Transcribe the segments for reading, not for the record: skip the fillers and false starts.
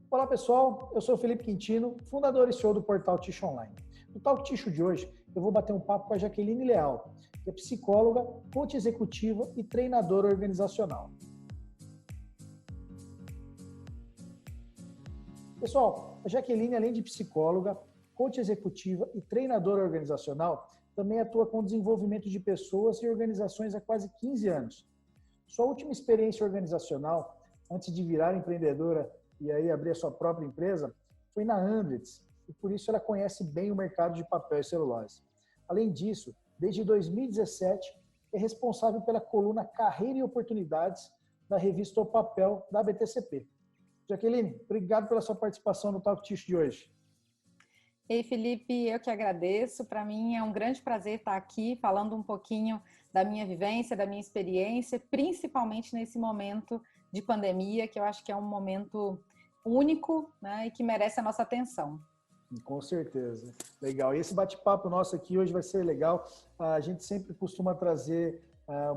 Olá pessoal, eu sou o Felipe Quintino, fundador e CEO do portal Ticho Online. No Talk Ticho de hoje, eu vou bater um papo com a Jaqueline Leal, que é psicóloga, coach executiva e treinadora organizacional. Pessoal, a Jaqueline, além de psicóloga, coach executiva e treinadora organizacional, também atua com o desenvolvimento de pessoas e organizações há quase 15 anos. Sua última experiência organizacional, antes de virar empreendedora e aí abrir a sua própria empresa, foi na Andritz, e por isso ela conhece bem o mercado de papel e celulose. Além disso, desde 2017, é responsável pela coluna Carreira e Oportunidades da revista O Papel da BTCP. Jaqueline, obrigado pela sua participação no Talk Ticho de hoje. Ei, Felipe, eu que agradeço. Para mim é um grande prazer estar aqui falando um pouquinho da minha vivência, da minha experiência, principalmente nesse momento de pandemia, que eu acho que é um momento único, né, e que merece a nossa atenção. Com certeza. Legal. E esse bate-papo nosso aqui hoje vai ser legal. A gente sempre costuma trazer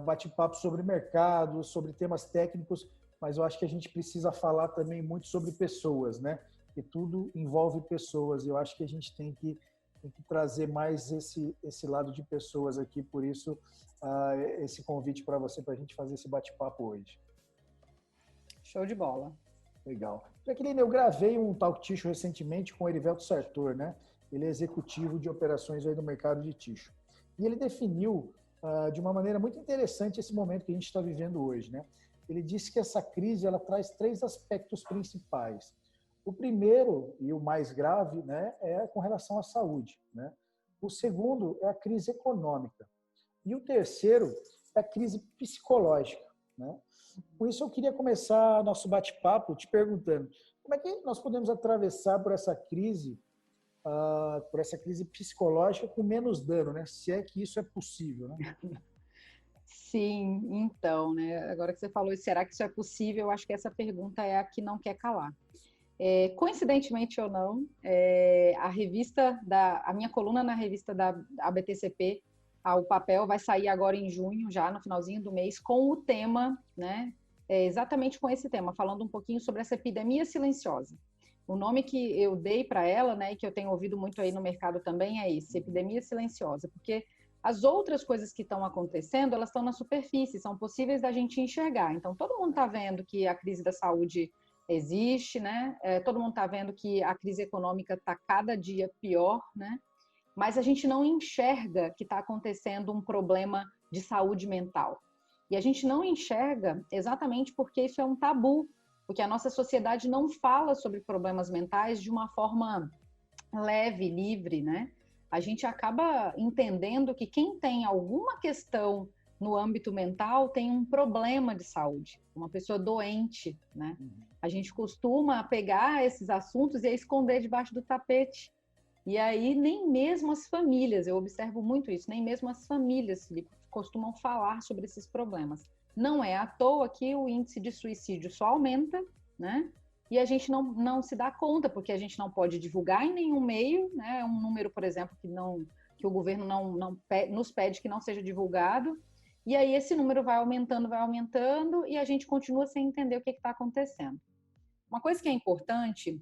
bate-papo sobre mercado, sobre temas técnicos, mas eu acho que a gente precisa falar também muito sobre pessoas, né? Que tudo envolve pessoas. Eu acho que a gente tem que trazer mais esse lado de pessoas aqui, por isso esse convite para você, para a gente fazer esse bate-papo hoje. Show de bola. Legal. Jaqueline, eu gravei um Talk Ticho recentemente com o Erivelto Sartor, né? Ele é executivo de operações aí do mercado de ticho. E ele definiu de uma maneira muito interessante esse momento que a gente está vivendo hoje, né? Ele disse que essa crise ela traz 3 aspectos principais. O primeiro e o mais grave, né, é com relação à saúde, né? O segundo é a crise econômica. E o terceiro é a crise psicológica, né? Com isso, eu queria começar nosso bate-papo te perguntando como é que nós podemos atravessar por essa crise psicológica com menos dano, né? Se é que isso é possível, né? Sim, então, né? Agora que você falou, será que isso é possível? Eu acho que essa pergunta é a que não quer calar. Coincidentemente ou não, a minha coluna na revista da ABTCP, O Papel, vai sair agora em junho, já no finalzinho do mês, com o tema, né? Exatamente com esse tema, falando um pouquinho sobre essa epidemia silenciosa. O nome que eu dei para ela, né, e que eu tenho ouvido muito aí no mercado também é esse, epidemia silenciosa, porque as outras coisas que estão acontecendo, elas estão na superfície, são possíveis da gente enxergar. Então, todo mundo está vendo que a crise da saúde existe, né? Todo mundo está vendo que a crise econômica está cada dia pior, né? Mas a gente não enxerga que está acontecendo um problema de saúde mental. E a gente não enxerga exatamente porque isso é um tabu, porque a nossa sociedade não fala sobre problemas mentais de uma forma leve, livre, né? A gente acaba entendendo que quem tem alguma questão no âmbito mental tem um problema de saúde, uma pessoa doente, né? A gente costuma pegar esses assuntos e esconder debaixo do tapete. E aí nem mesmo as famílias, eu observo muito isso, nem mesmo as famílias, Felipe, costumam falar sobre esses problemas. Não é à toa que o índice de suicídio só aumenta, né? E a gente não se dá conta, porque a gente não pode divulgar em nenhum meio, né? Um número, por exemplo, que o governo nos pede que não seja divulgado. E aí esse número vai aumentando, e a gente continua sem entender o que está acontecendo. Uma coisa que é importante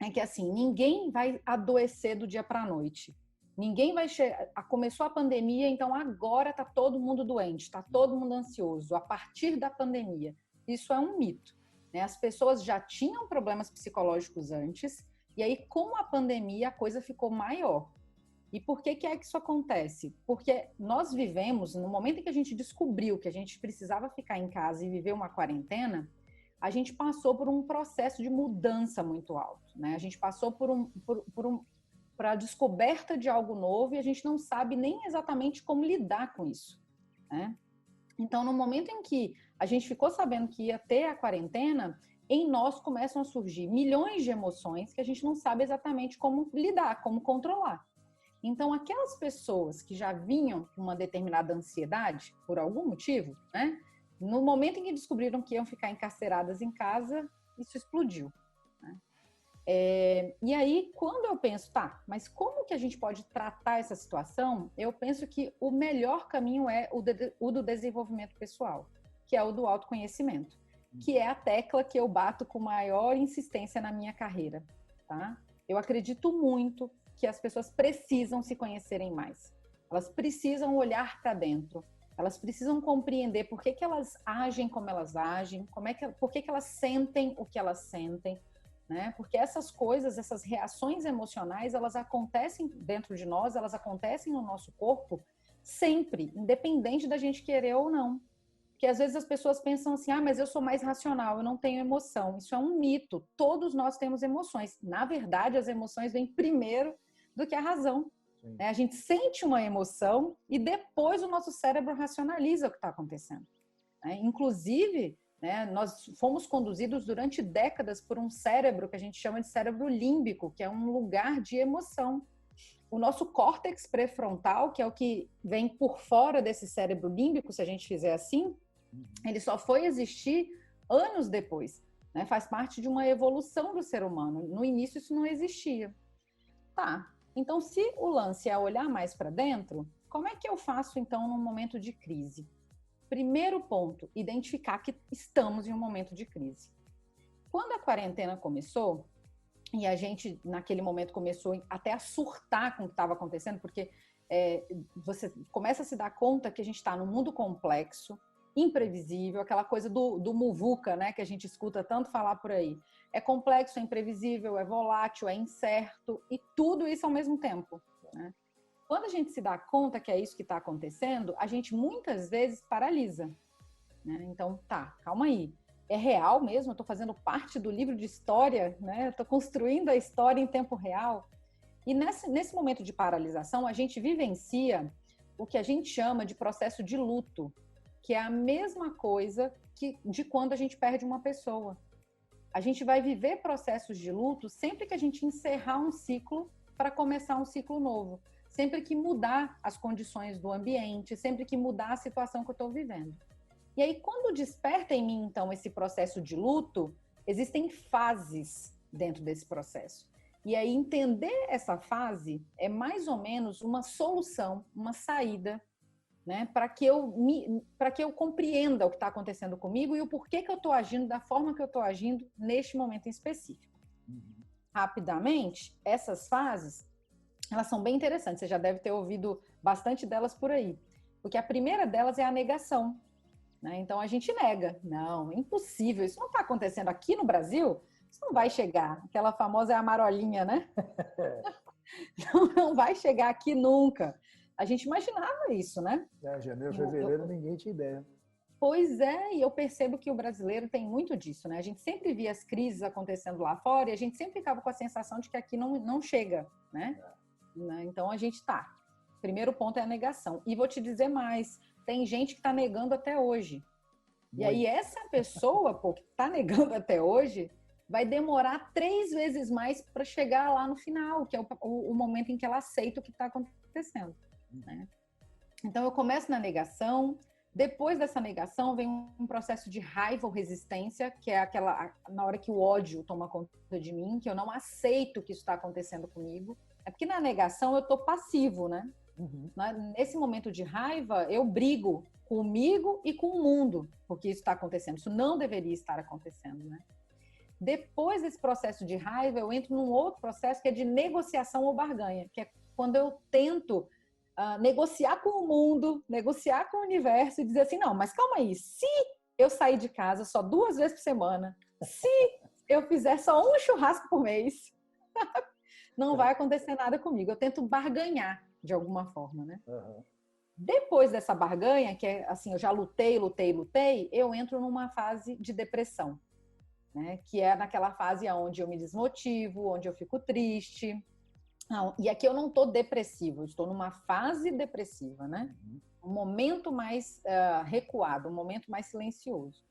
é que, assim, ninguém vai adoecer do dia para a noite. Ninguém vai começou a pandemia, então agora está todo mundo doente, está todo mundo ansioso, a partir da pandemia. Isso é um mito, né? As pessoas já tinham problemas psicológicos antes, e aí com a pandemia a coisa ficou maior. E por que é que isso acontece? Porque nós vivemos, no momento em que a gente descobriu que a gente precisava ficar em casa e viver uma quarentena, a gente passou por um processo de mudança muito alto, né? A gente passou por a descoberta de algo novo e a gente não sabe nem exatamente como lidar com isso, né? Então, no momento em que a gente ficou sabendo que ia ter a quarentena, em nós começam a surgir milhões de emoções que a gente não sabe exatamente como lidar, como controlar. Então, aquelas pessoas que já vinham com uma determinada ansiedade, por algum motivo, né? No momento em que descobriram que iam ficar encarceradas em casa, isso explodiu, né? E aí, quando eu penso, tá, mas como que a gente pode tratar essa situação? Eu penso que o melhor caminho é o do desenvolvimento pessoal, que é o do autoconhecimento. que é a tecla que eu bato com maior insistência na minha carreira, tá? Eu acredito muito que as pessoas precisam se conhecerem mais. Elas precisam olhar para dentro. Elas precisam compreender por que elas agem como elas agem, por que elas sentem o que elas sentem, né? Porque essas coisas, essas reações emocionais, elas acontecem dentro de nós, elas acontecem no nosso corpo sempre, independente da gente querer ou não. Porque às vezes as pessoas pensam assim, mas eu sou mais racional, eu não tenho emoção. Isso é um mito. Todos nós temos emoções. Na verdade, as emoções vêm primeiro do que a razão. A gente sente uma emoção e depois o nosso cérebro racionaliza o que está acontecendo. Inclusive, nós fomos conduzidos durante décadas por um cérebro que a gente chama de cérebro límbico, que é um lugar de emoção. O nosso córtex pré-frontal, que é o que vem por fora desse cérebro límbico, se a gente fizer assim, ele só foi existir anos depois. Faz parte de uma evolução do ser humano. No início isso não existia. Tá, então se o lance é olhar mais para dentro, como é que eu faço então num momento de crise? Primeiro ponto, identificar que estamos em um momento de crise. Quando a quarentena começou, e a gente naquele momento começou até a surtar com o que estava acontecendo, porque você começa a se dar conta que a gente está num mundo complexo, imprevisível, aquela coisa do muvuca, né, que a gente escuta tanto falar por aí. É complexo, é imprevisível, é volátil, é incerto, e tudo isso ao mesmo tempo, né? Quando a gente se dá conta que é isso que está acontecendo, a gente muitas vezes paralisa, né? Então, calma aí. É real mesmo? Eu estou fazendo parte do livro de história, né? Estou construindo a história em tempo real. E nesse momento de paralisação, a gente vivencia o que a gente chama de processo de luto, que é a mesma coisa de quando a gente perde uma pessoa. A gente vai viver processos de luto sempre que a gente encerrar um ciclo para começar um ciclo novo. Sempre que mudar as condições do ambiente, sempre que mudar a situação que eu estou vivendo. E aí, quando desperta em mim, então, esse processo de luto, existem fases dentro desse processo. E aí, entender essa fase é mais ou menos uma solução, uma saída, né, para que eu compreenda o que está acontecendo comigo e o porquê que eu estou agindo da forma que eu estou agindo neste momento em específico. Rapidamente, essas fases, elas são bem interessantes, você já deve ter ouvido bastante delas por aí, porque a primeira delas é a negação, né? Então a gente nega, não, é impossível, isso não está acontecendo aqui no Brasil, isso não vai chegar, aquela famosa amarolinha, né? Não vai chegar aqui nunca. A gente imaginava isso, né? Janeiro, fevereiro, ninguém tinha ideia. Pois é, e eu percebo que o brasileiro tem muito disso, né? A gente sempre via as crises acontecendo lá fora e a gente sempre ficava com a sensação de que aqui não chega, né? Então a gente Primeiro ponto é a negação. E vou te dizer mais, tem gente que está negando até hoje. E aí essa pessoa, que está negando até hoje, vai demorar 3 vezes mais para chegar lá no final, que é o momento em que ela aceita o que está acontecendo, né? Então eu começo na negação. Depois dessa negação vem um processo de raiva ou resistência, que é na hora que o ódio toma conta de mim, que eu não aceito que isso está acontecendo comigo. É porque na negação eu estou passivo, né? Nesse momento de raiva, eu brigo comigo e com o mundo, porque isso está acontecendo. Isso não deveria estar acontecendo, né? Depois desse processo de raiva, eu entro num outro processo que é de negociação ou barganha, que é quando eu tento negociar com o mundo, negociar com o universo e dizer assim, não, mas calma aí, se eu sair de casa só 2 vezes por semana, se eu fizer só um churrasco por mês, não vai acontecer nada comigo. Eu tento barganhar de alguma forma, né? Depois dessa barganha, que é assim, eu já lutei, eu entro numa fase de depressão, né? Que é naquela fase onde eu me desmotivo, onde eu fico triste. E aqui eu não estou depressivo, eu estou numa fase depressiva, né? Um momento mais recuado, um momento mais silencioso.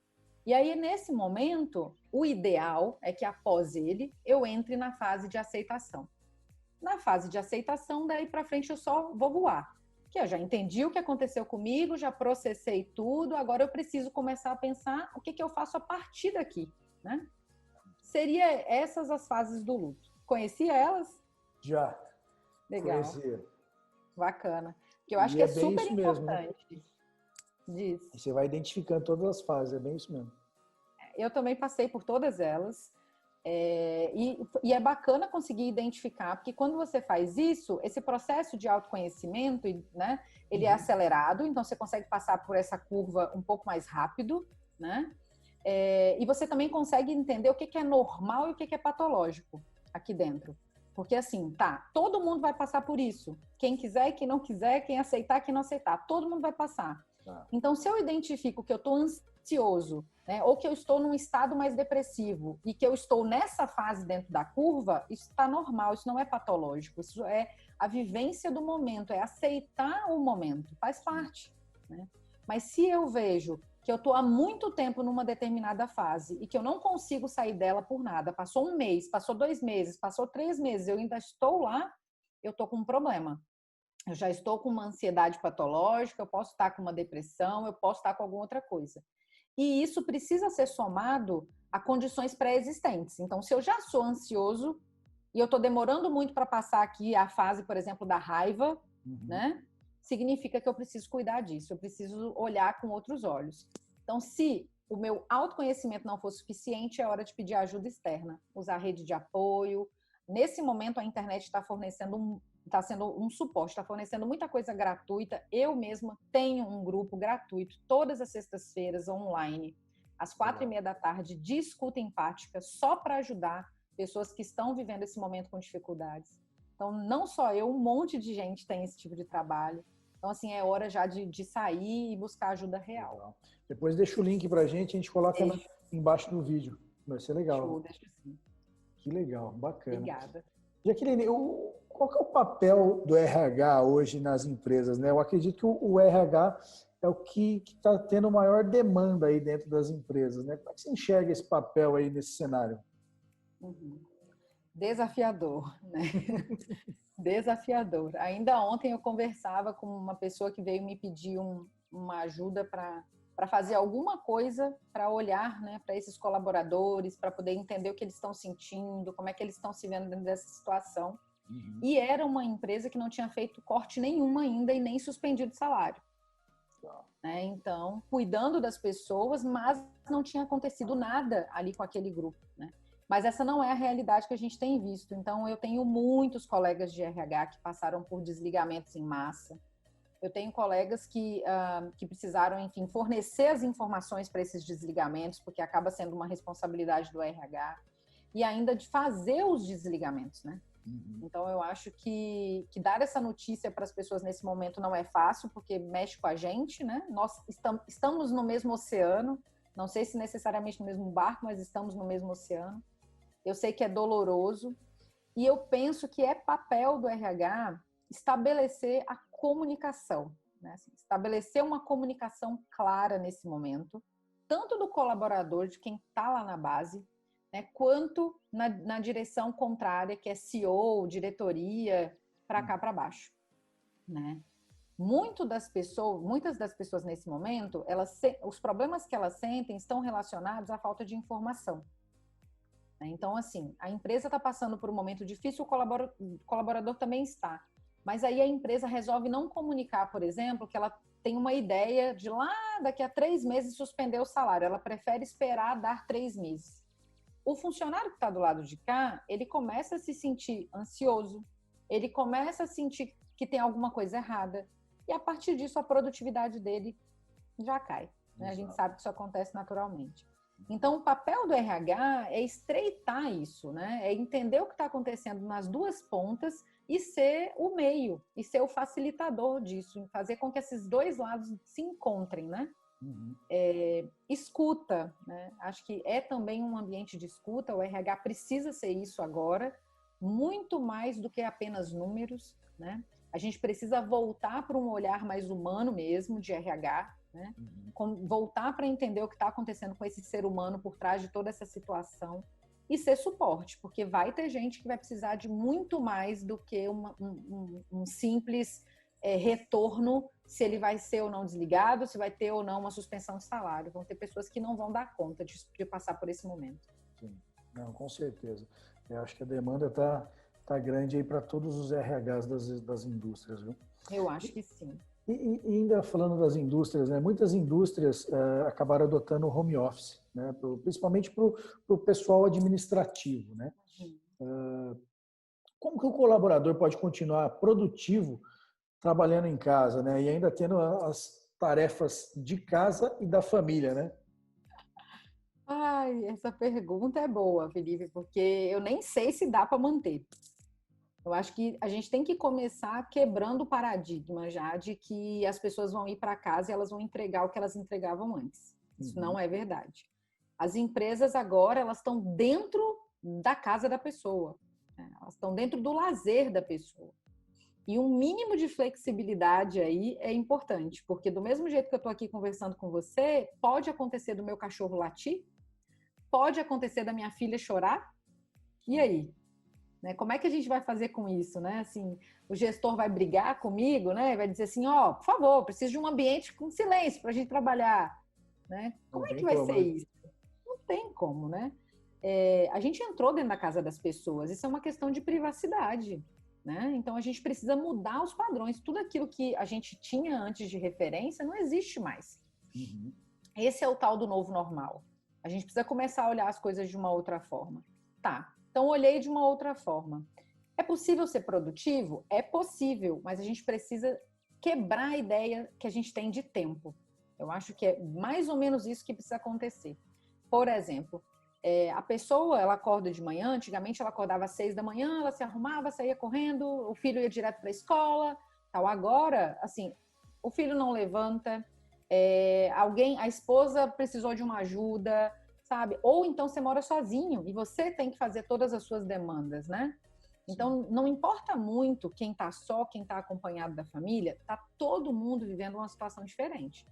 E aí, nesse momento, o ideal é que após ele, eu entre na fase de aceitação. Na fase de aceitação, daí para frente eu só vou voar. Que eu já entendi o que aconteceu comigo, já processei tudo, agora eu preciso começar a pensar o que eu faço a partir daqui, né? Seria essas as fases do luto. Conhecia elas? Já. Legal. Conhecia. Bacana. Porque eu acho que é super importante. Mesmo, né? Diz. E você vai identificando todas as fases, é bem isso mesmo. Eu também passei por todas elas. E é bacana conseguir identificar, porque quando você faz isso, esse processo de autoconhecimento, né, ele é acelerado, então você consegue passar por essa curva um pouco mais rápido, né? E você também consegue entender o que é normal e o que é patológico aqui dentro. Porque assim, todo mundo vai passar por isso. Quem quiser, quem não quiser, quem aceitar, quem não aceitar, todo mundo vai passar. Então, se eu identifico que eu estou ansioso, né, ou que eu estou num estado mais depressivo e que eu estou nessa fase dentro da curva, isso está normal, isso não é patológico, isso é a vivência do momento, é aceitar o momento, faz parte, né? Mas se eu vejo que eu estou há muito tempo numa determinada fase e que eu não consigo sair dela por nada, passou 1 mês, passou 2 meses, passou 3 meses, eu ainda estou lá, eu estou com um problema. Eu já estou com uma ansiedade patológica, eu posso estar com uma depressão, eu posso estar com alguma outra coisa. E isso precisa ser somado a condições pré-existentes. Então, se eu já sou ansioso e eu estou demorando muito para passar aqui a fase, por exemplo, da raiva, né? Significa que eu preciso cuidar disso, eu preciso olhar com outros olhos. Então, se o meu autoconhecimento não for suficiente, é hora de pedir ajuda externa, usar rede de apoio. Nesse momento, a internet está sendo um suporte, está fornecendo muita coisa gratuita. Eu mesma tenho um grupo gratuito, todas as sextas-feiras, online, às 4h30 da tarde, de escuta empática, só para ajudar pessoas que estão vivendo esse momento com dificuldades. Então, não só eu, um monte de gente tem esse tipo de trabalho. Então, assim, é hora já de sair e buscar ajuda real. Legal. Depois deixa o link pra gente, a gente coloca embaixo do vídeo. Vai ser legal. Deixa sim. Que legal, bacana. Obrigada. Jaqueline, qual que é o papel do RH hoje nas empresas, né? Eu acredito que o RH é o que está tendo maior demanda aí dentro das empresas, né? Como é que você enxerga esse papel aí nesse cenário? Desafiador, né? Desafiador. Ainda ontem eu conversava com uma pessoa que veio me pedir uma ajuda para fazer alguma coisa, para olhar, né, para esses colaboradores, para poder entender o que eles estão sentindo, como é que eles estão se vendo dentro dessa situação. E era uma empresa que não tinha feito corte nenhum ainda e nem suspendido salário. Né? Então, cuidando das pessoas, mas não tinha acontecido nada ali com aquele grupo, né? Mas essa não é a realidade que a gente tem visto. Então, eu tenho muitos colegas de RH que passaram por desligamentos em massa. Eu tenho colegas que precisaram, enfim, fornecer as informações para esses desligamentos, porque acaba sendo uma responsabilidade do RH, e ainda de fazer os desligamentos, né? Então, eu acho que dar essa notícia para as pessoas nesse momento não é fácil, porque mexe com a gente, né? Nós estamos no mesmo oceano, não sei se necessariamente no mesmo barco, mas estamos no mesmo oceano. Eu sei que é doloroso e eu penso que é papel do RH estabelecer a comunicação, né? Assim, estabelecer uma comunicação clara nesse momento, tanto do colaborador, de quem está lá na base, né, quanto na direção contrária, que é CEO, diretoria, para cá, para baixo, né? Muitas das pessoas nesse momento, os problemas que elas sentem estão relacionados à falta de informação. Então, assim, a empresa está passando por um momento difícil, o colaborador também está. Mas aí a empresa resolve não comunicar, por exemplo, que ela tem uma ideia de lá daqui a 3 meses suspender o salário. Ela prefere esperar dar 3 meses. O funcionário que está do lado de cá, ele começa a se sentir ansioso, ele começa a sentir que tem alguma coisa errada. E a partir disso, a produtividade dele já cai. Né? A gente sabe que isso acontece naturalmente. Então, o papel do RH é estreitar isso, né? É entender o que está acontecendo nas duas pontas e ser o meio, e ser o facilitador disso, fazer com que esses dois lados se encontrem, né? Escuta, né? Acho que é também um ambiente de escuta, o RH precisa ser isso agora, muito mais do que apenas números, né? A gente precisa voltar para um olhar mais humano mesmo, de RH, né? Voltar para entender o que está acontecendo com esse ser humano por trás de toda essa situação e ser suporte, porque vai ter gente que vai precisar de muito mais do que um simples retorno, se ele vai ser ou não desligado, se vai ter ou não uma suspensão de salário. Vão ter pessoas que não vão dar conta de passar por esse momento. Sim, não, com certeza. Eu acho que a demanda tá grande aí para todos os RHs das indústrias, viu? Eu acho que sim. E ainda falando das indústrias, né? Muitas indústrias acabaram adotando o home office, né? Principalmente para o pessoal administrativo, né? Como que o colaborador pode continuar produtivo trabalhando em casa, né? E ainda tendo as tarefas de casa e da família, né? Ai, essa pergunta é boa, Felipe, porque eu nem sei se dá para manter. Eu acho que a gente tem que começar quebrando o paradigma já de que as pessoas vão ir para casa e elas vão entregar o que elas entregavam antes. Isso não é verdade. As empresas agora, elas estão dentro da casa da pessoa, né? Elas estão dentro do lazer da pessoa. E um mínimo de flexibilidade aí é importante, porque do mesmo jeito que eu estou aqui conversando com você, pode acontecer do meu cachorro latir, pode acontecer da minha filha chorar, e aí? Né? Como é que a gente vai fazer com isso, né? Assim, o gestor vai brigar comigo, né? Vai dizer assim, ó, por favor, preciso de um ambiente com silêncio para a gente trabalhar, né? Como é que vai ser isso? Não tem como, né? A gente entrou dentro da casa das pessoas, isso é uma questão de privacidade, né? Então a gente precisa mudar os padrões. Tudo aquilo que a gente tinha antes de referência não existe mais. Esse é o tal do novo normal. A gente precisa começar a olhar as coisas de uma outra forma. Tá. Então, olhei de uma outra forma. É possível ser produtivo? É possível, mas a gente precisa quebrar a ideia que a gente tem de tempo. Eu acho que é mais ou menos isso que precisa acontecer. Por exemplo, a pessoa, ela acorda de manhã, antigamente ela acordava às 6 da manhã, ela se arrumava, saía correndo, o filho ia direto para a escola, tal. Agora, assim, o filho não levanta, a esposa precisou de uma ajuda, sabe? Ou então você mora sozinho e você tem que fazer todas as suas demandas, né? Então, não importa muito quem tá só, quem tá acompanhado da família, tá todo mundo vivendo uma situação diferente.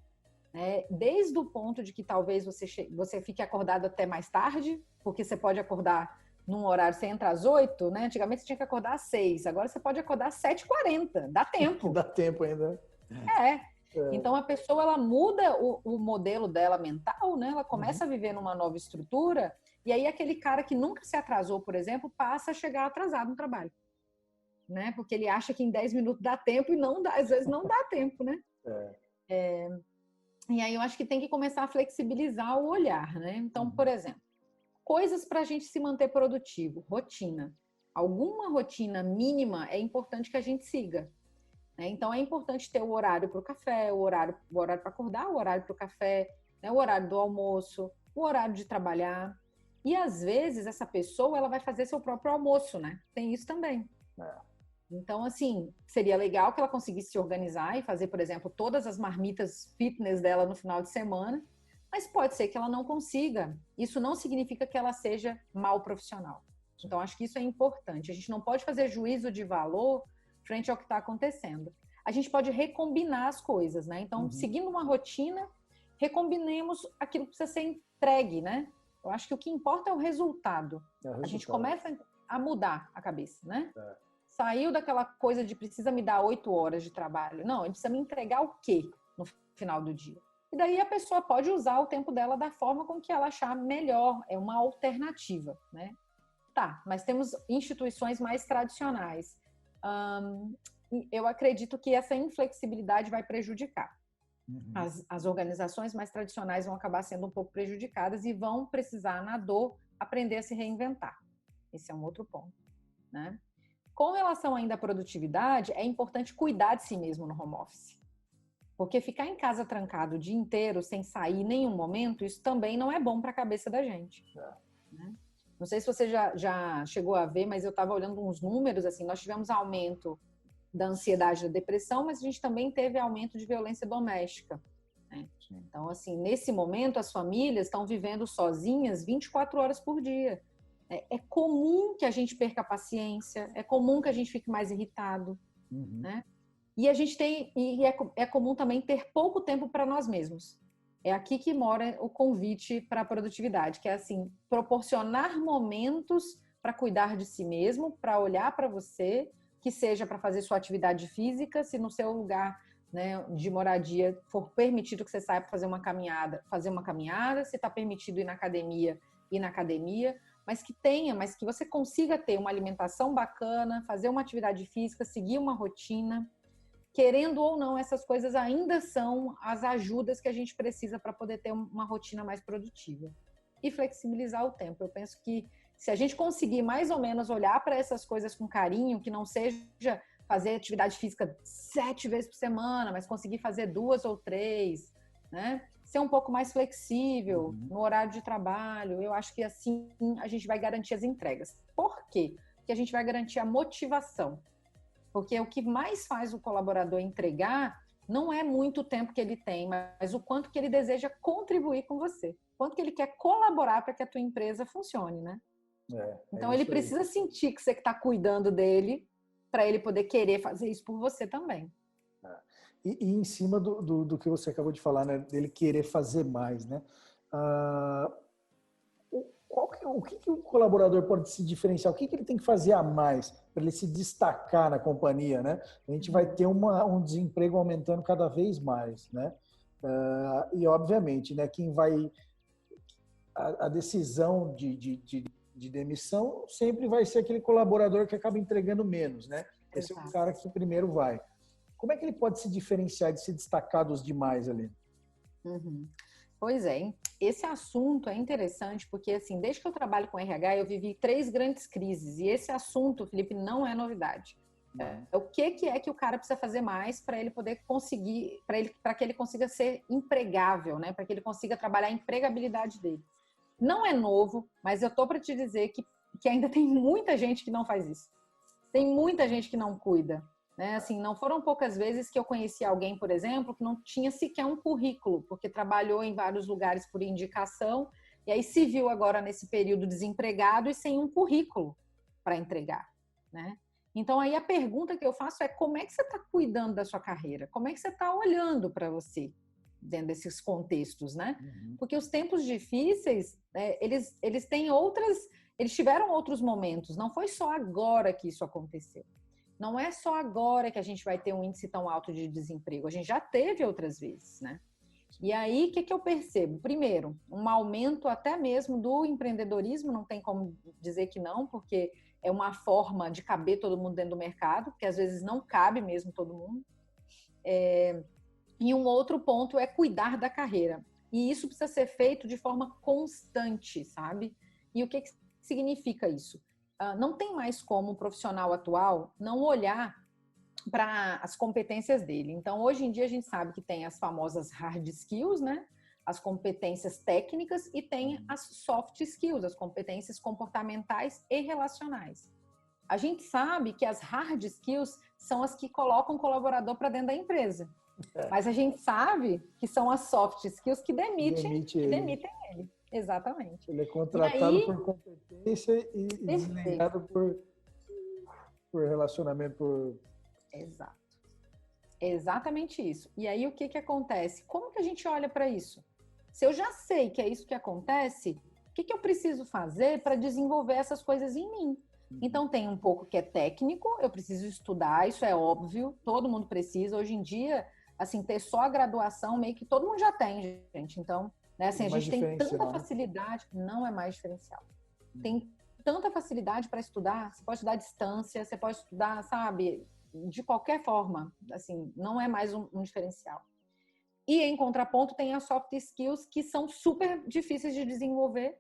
Desde o ponto de que talvez você fique acordado até mais tarde, porque você pode acordar num horário, você entra às 8, né? Antigamente você tinha que acordar às 6, agora você pode acordar às 7h40, dá tempo. Dá tempo ainda. Então a pessoa, ela muda o modelo dela mental, né? Ela começa a viver numa nova estrutura, e aí aquele cara que nunca se atrasou, por exemplo, passa a chegar atrasado no trabalho, né? Porque ele acha que em 10 minutos dá tempo e não dá, às vezes não dá tempo, né? E aí eu acho que tem que começar a flexibilizar o olhar, né? Então, por exemplo, coisas para a gente se manter produtivo, rotina. Alguma rotina mínima é importante que a gente siga. Então, é importante ter o horário para o café, o horário para acordar, o horário para o café, né? O horário do almoço, o horário de trabalhar. E, às vezes, essa pessoa ela vai fazer seu próprio almoço, né? Tem isso também. Então, assim, seria legal que ela conseguisse se organizar e fazer, por exemplo, todas as marmitas fitness dela no final de semana, mas pode ser que ela não consiga. Isso não significa que ela seja mal profissional. Então, acho que isso é importante. A gente não pode fazer juízo de valor frente ao que está acontecendo. A gente pode recombinar as coisas, né? Então, seguindo uma rotina, recombinemos aquilo que precisa ser entregue, né? Eu acho que o que importa é o resultado. A gente começa a mudar a cabeça, né? Saiu daquela coisa de precisa me dar 8 horas de trabalho. Não, ele precisa me entregar o quê no final do dia? E daí a pessoa pode usar o tempo dela da forma com que ela achar melhor. É uma alternativa, né? Tá, mas temos instituições mais tradicionais. Eu acredito que essa inflexibilidade vai prejudicar. As organizações mais tradicionais vão acabar sendo um pouco prejudicadas e vão precisar, na dor, aprender a se reinventar. Esse é um outro ponto, né? Com relação ainda à produtividade, é importante cuidar de si mesmo no home office. Porque ficar em casa trancado o dia inteiro, sem sair em nenhum momento, isso também não é bom para a cabeça da gente. Né? Não sei se você já chegou a ver, mas eu estava olhando uns números, assim, nós tivemos aumento da ansiedade e da depressão, mas a gente também teve aumento de violência doméstica. Né? Então, assim, nesse momento, as famílias estão vivendo sozinhas 24 horas por dia. É comum que a gente perca a paciência, é comum que a gente fique mais irritado, né? E a gente é comum também ter pouco tempo para nós mesmos. É aqui que mora o convite para a produtividade, que é assim, proporcionar momentos para cuidar de si mesmo, para olhar para você, que seja para fazer sua atividade física, se no seu lugar, né, de moradia for permitido que você saia para fazer uma caminhada, se está permitido ir na academia, mas que você consiga ter uma alimentação bacana, fazer uma atividade física, seguir uma rotina, querendo ou não, essas coisas ainda são as ajudas que a gente precisa para poder ter uma rotina mais produtiva. E flexibilizar o tempo. Eu penso que se a gente conseguir mais ou menos olhar para essas coisas com carinho, que não seja fazer atividade física 7 vezes por semana, mas conseguir fazer 2 ou 3, né? Ser um pouco mais flexível no horário de trabalho, eu acho que assim a gente vai garantir as entregas. Por quê? Porque a gente vai garantir a motivação. Porque o que mais faz o colaborador entregar não é muito tempo que ele tem, mas o quanto que ele deseja contribuir com você. O quanto que ele quer colaborar para que a tua empresa funcione, né? Então ele precisa sentir que você está cuidando dele para ele poder querer fazer isso por você também. E em cima do que você acabou de falar, né? Dele querer fazer mais, né? O que o colaborador pode se diferenciar? O que ele tem que fazer a mais para ele se destacar na companhia, né? A gente vai ter um desemprego aumentando cada vez mais, né? E obviamente, né? Quem vai a decisão de demissão sempre vai ser aquele colaborador que acaba entregando menos, né? Esse é o cara que primeiro vai. Como é que ele pode se diferenciar de se destacar dos demais ali? Pois é, hein? Esse assunto é interessante porque, assim, desde que eu trabalho com RH, eu vivi 3 grandes crises. E esse assunto, Felipe, não é novidade. O que é que o cara precisa fazer mais para ele poder conseguir, para que ele consiga ser empregável, né? Para que ele consiga trabalhar a empregabilidade dele. Não é novo, mas eu tô para te dizer que ainda tem muita gente que não faz isso. Tem muita gente que não cuida. Né? Assim, não foram poucas vezes que eu conheci alguém, por exemplo, que não tinha sequer um currículo, porque trabalhou em vários lugares por indicação, e aí se viu agora nesse período desempregado e sem um currículo para entregar. Né? Então, aí a pergunta que eu faço é como é que você está cuidando da sua carreira? Como é que você está olhando para você dentro desses contextos? Né? Porque os tempos difíceis, eles têm eles tiveram outros momentos, não foi só agora que isso aconteceu. Não é só agora que a gente vai ter um índice tão alto de desemprego. A gente já teve outras vezes, né? E aí, o que eu percebo? Primeiro, um aumento até mesmo do empreendedorismo, não tem como dizer que não, porque é uma forma de caber todo mundo dentro do mercado, que às vezes não cabe mesmo todo mundo. E um outro ponto é cuidar da carreira. E isso precisa ser feito de forma constante, sabe? E o que significa isso? Não tem mais como um profissional atual não olhar para as competências dele. Então, hoje em dia, a gente sabe que tem as famosas hard skills, né? As competências técnicas e tem as soft skills, as competências comportamentais e relacionais. A gente sabe que as hard skills são as que colocam o colaborador para dentro da empresa. Mas a gente sabe que são as soft skills que demitem ele. Exatamente. Ele é contratado por competência e desligado por relacionamento. Exato. Exatamente isso. E aí o que acontece? Como que a gente olha para isso? Se eu já sei que é isso que acontece, o que eu preciso fazer para desenvolver essas coisas em mim? Então tem um pouco que é técnico, eu preciso estudar, isso é óbvio, todo mundo precisa. Hoje em dia, assim, ter só a graduação meio que todo mundo já tem, gente. Então, né, assim, a gente tem tanta facilidade, não é mais diferencial. Tem tanta facilidade para estudar, você pode estudar à distância, você pode estudar, sabe, de qualquer forma, assim, não é mais um diferencial. E em contraponto tem as soft skills que são super difíceis de desenvolver,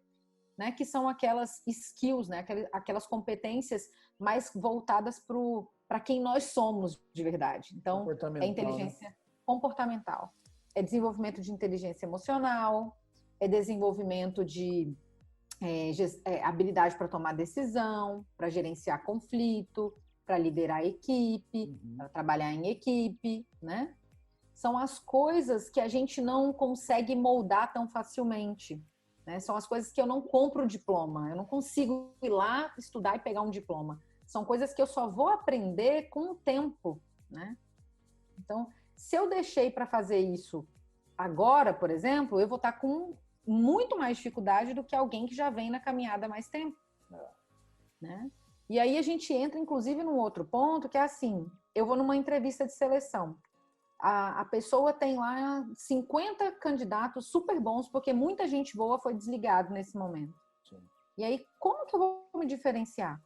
né, que são aquelas skills, né, aquelas competências mais voltadas para quem nós somos de verdade. Então, é inteligência comportamental. É desenvolvimento de inteligência emocional, é desenvolvimento de habilidade para tomar decisão, para gerenciar conflito, para liderar a equipe, para trabalhar em equipe, né? São as coisas que a gente não consegue moldar tão facilmente, né? São as coisas que eu não compro o diploma, eu não consigo ir lá estudar e pegar um diploma. São coisas que eu só vou aprender com o tempo, né? Então, se eu deixei para fazer isso agora, por exemplo, eu vou estar com muito mais dificuldade do que alguém que já vem na caminhada há mais tempo, né? E aí a gente entra, inclusive, num outro ponto, que é assim, eu vou numa entrevista de seleção, a pessoa tem lá 50 candidatos super bons, porque muita gente boa foi desligada nesse momento. Sim. E aí, como que eu vou me diferenciar?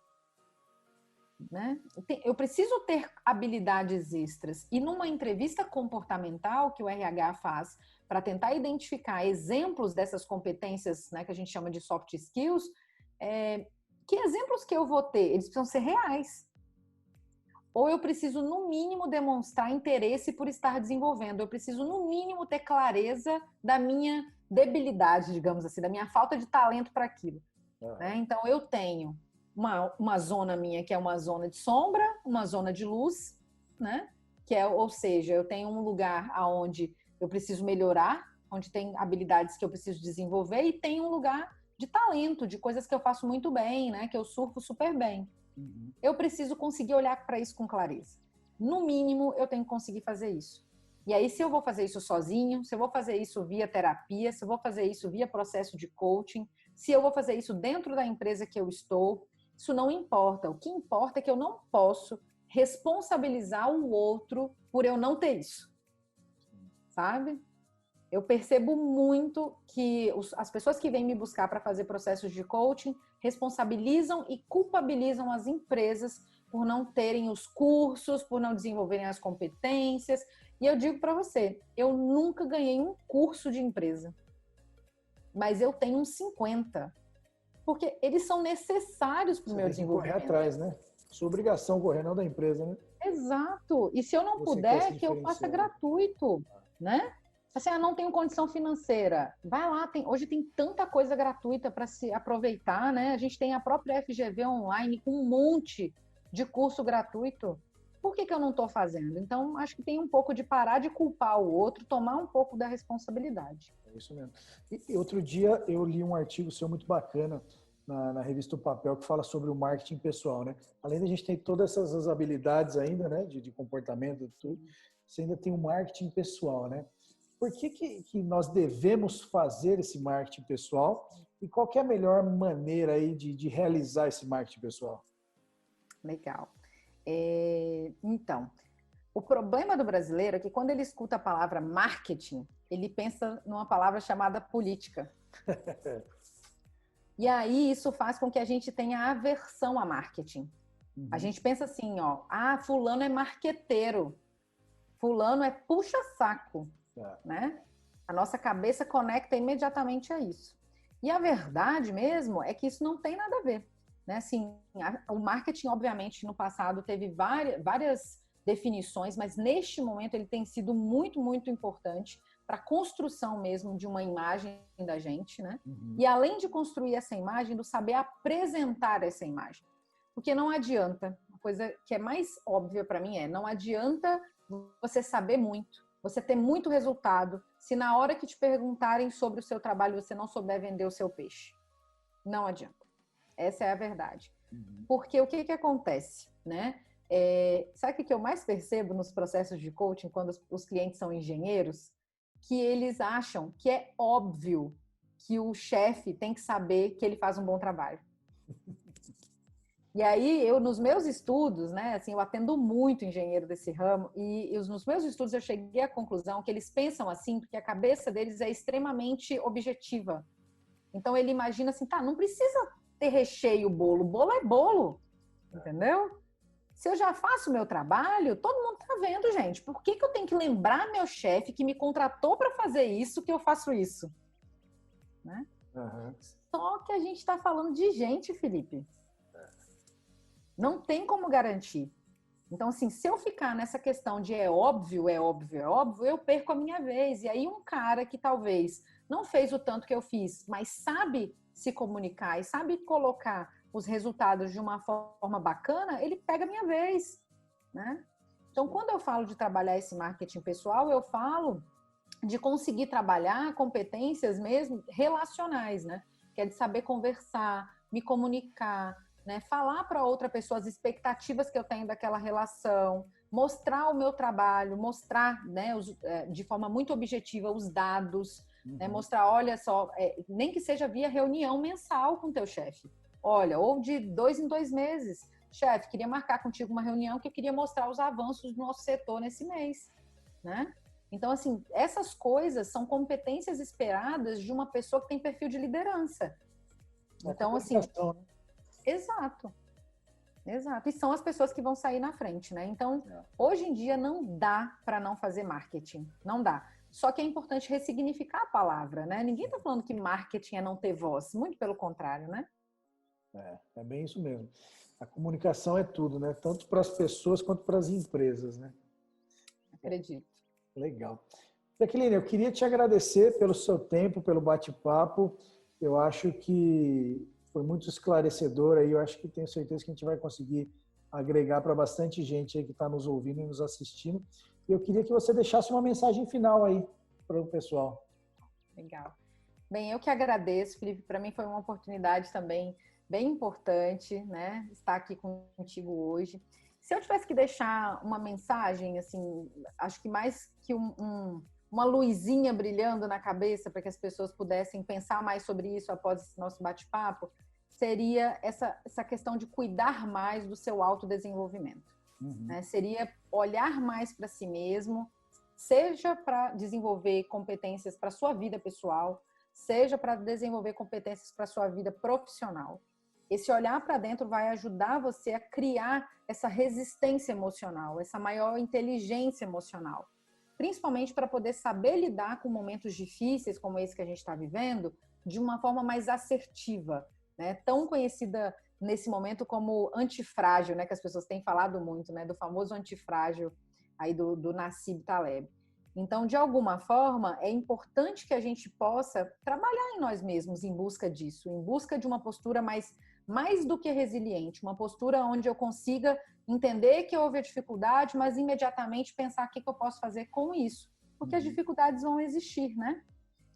né? Eu preciso ter habilidades extras. E numa entrevista comportamental que o RH faz para tentar identificar exemplos dessas competências, né, que a gente chama de soft skills, que exemplos que eu vou ter? Eles precisam ser reais. Ou eu preciso, no mínimo, demonstrar interesse por estar desenvolvendo. Eu preciso, no mínimo, ter clareza da minha debilidade, digamos assim, da minha falta de talento para aquilo. Né? Então, eu tenho uma zona minha que é uma zona de sombra, uma zona de luz, né? Ou seja, eu tenho um lugar onde eu preciso melhorar, onde tem habilidades que eu preciso desenvolver, e tem um lugar de talento, de coisas que eu faço muito bem, né? Que eu surfo super bem. Eu preciso conseguir olhar para isso com clareza. No mínimo, eu tenho que conseguir fazer isso. E aí, se eu vou fazer isso sozinho, se eu vou fazer isso via terapia, se eu vou fazer isso via processo de coaching, se eu vou fazer isso dentro da empresa que eu estou, isso não importa. O que importa é que eu não posso responsabilizar o outro por eu não ter isso. Sabe? Eu percebo muito que as pessoas que vêm me buscar para fazer processos de coaching responsabilizam e culpabilizam as empresas por não terem os cursos, por não desenvolverem as competências. E eu digo para você, eu nunca ganhei um curso de empresa, mas eu tenho uns 50, porque eles são necessários para o meu desenvolvimento. Correr atrás, né? Sua obrigação correr, não da empresa, né? Exato. E se eu não puder, que eu faça gratuito, né? Assim, não tenho condição financeira. Vai lá, hoje tem tanta coisa gratuita para se aproveitar, né? A gente tem a própria FGV online com um monte de curso gratuito. Por que eu não estou fazendo? Então, acho que tem um pouco de parar de culpar o outro, tomar um pouco da responsabilidade. É isso mesmo. E outro dia eu li um artigo seu muito bacana na revista O Papel que fala sobre o marketing pessoal, né? Além da gente ter todas essas habilidades ainda, né? De comportamento, tudo, você ainda tem o marketing pessoal, né? Por que nós devemos fazer esse marketing pessoal e qual que é a melhor maneira aí de realizar esse marketing pessoal? Legal. Então, o problema do brasileiro é que quando ele escuta a palavra marketing, ele pensa numa palavra chamada política. E aí isso faz com que a gente tenha aversão a marketing. A gente pensa assim, fulano é marqueteiro, fulano é puxa-saco. Né? A nossa cabeça conecta imediatamente a isso. E a verdade mesmo é que isso não tem nada a ver. Né? Assim, o marketing, obviamente, no passado teve várias definições, mas neste momento ele tem sido muito, muito importante para a construção mesmo de uma imagem da gente. Né? E além de construir essa imagem, do saber apresentar essa imagem. Porque não adianta, uma coisa que é mais óbvia para mim não adianta você saber muito, você ter muito resultado, se na hora que te perguntarem sobre o seu trabalho você não souber vender o seu peixe. Não adianta. Essa é a verdade. Porque o que acontece? Né? Sabe o que eu mais percebo nos processos de coaching, quando os clientes são engenheiros? Que eles acham que é óbvio que o chefe tem que saber que ele faz um bom trabalho. E aí, nos meus estudos, né, assim, eu atendo muito engenheiro desse ramo, e nos meus estudos eu cheguei à conclusão que eles pensam assim, porque a cabeça deles é extremamente objetiva. Então, ele imagina assim, não precisa ter recheio o bolo é bolo, entendeu? Se eu já faço o meu trabalho, todo mundo tá vendo, gente. Por que eu tenho que lembrar meu chefe que me contratou para fazer isso, que eu faço isso? Né? Só que a gente está falando de gente, Felipe. Não tem como garantir. Então, assim, se eu ficar nessa questão de é óbvio, eu perco a minha vez. E aí um cara que talvez não fez o tanto que eu fiz, mas sabe se comunicar e sabe colocar os resultados de uma forma bacana, ele pega a minha vez, né? Então, quando eu falo de trabalhar esse marketing pessoal, eu falo de conseguir trabalhar competências mesmo relacionais, né? Que é de saber conversar, me comunicar, né? Falar para outra pessoa as expectativas que eu tenho daquela relação, mostrar o meu trabalho, mostrar, né, de forma muito objetiva os dados, né? Mostrar, olha só, nem que seja via reunião mensal com o teu chefe. Olha, ou de 2 em 2 meses. Chefe, queria marcar contigo uma reunião que eu queria mostrar os avanços do nosso setor nesse mês, né? Então, assim, essas coisas são competências esperadas de uma pessoa que tem perfil de liderança. Então, assim... Exato. Exato. E são as pessoas que vão sair na frente, né? Então, hoje em dia não dá para não fazer marketing. Não dá. Só que é importante ressignificar a palavra, né? Ninguém está falando que marketing é não ter voz. Muito pelo contrário, né? É bem isso mesmo. A comunicação é tudo, né? Tanto para as pessoas quanto para as empresas, né? Acredito. Legal. Jaqueline, eu queria te agradecer pelo seu tempo, pelo bate-papo. Eu acho que foi muito esclarecedor aí. Eu acho que tenho certeza que a gente vai conseguir agregar para bastante gente aí que está nos ouvindo e nos assistindo. E eu queria que você deixasse uma mensagem final aí para o pessoal. Legal. Bem, eu que agradeço, Felipe. Para mim foi uma oportunidade também bem importante, né? Estar aqui contigo hoje. Se eu tivesse que deixar uma mensagem, assim, acho que mais que uma luzinha brilhando na cabeça para que as pessoas pudessem pensar mais sobre isso após esse nosso bate-papo, seria essa questão de cuidar mais do seu autodesenvolvimento. Né? Seria olhar mais para si mesmo, seja para desenvolver competências para a sua vida pessoal, seja para desenvolver competências para a sua vida profissional. Esse olhar para dentro vai ajudar você a criar essa resistência emocional, essa maior inteligência emocional. Principalmente para poder saber lidar com momentos difíceis como esse que a gente está vivendo, de uma forma mais assertiva, né? Tão conhecida nesse momento como antifrágil, né? Que as pessoas têm falado muito, né? Do famoso antifrágil aí do Nassim Taleb. Então, de alguma forma, é importante que a gente possa trabalhar em nós mesmos em busca disso, em busca de uma postura mais do que resiliente, uma postura onde eu consiga entender que houve a dificuldade, mas imediatamente pensar o que eu posso fazer com isso, porque as dificuldades vão existir, né?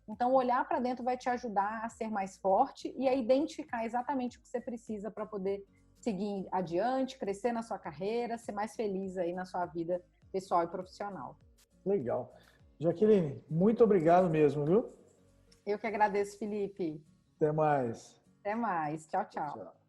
Então, olhar para dentro vai te ajudar a ser mais forte e a identificar exatamente o que você precisa para poder seguir adiante, crescer na sua carreira, ser mais feliz aí na sua vida pessoal e profissional. Legal. Jaqueline, muito obrigado mesmo, viu? Eu que agradeço, Felipe. Até mais. Até mais. Tchau, tchau. Tchau.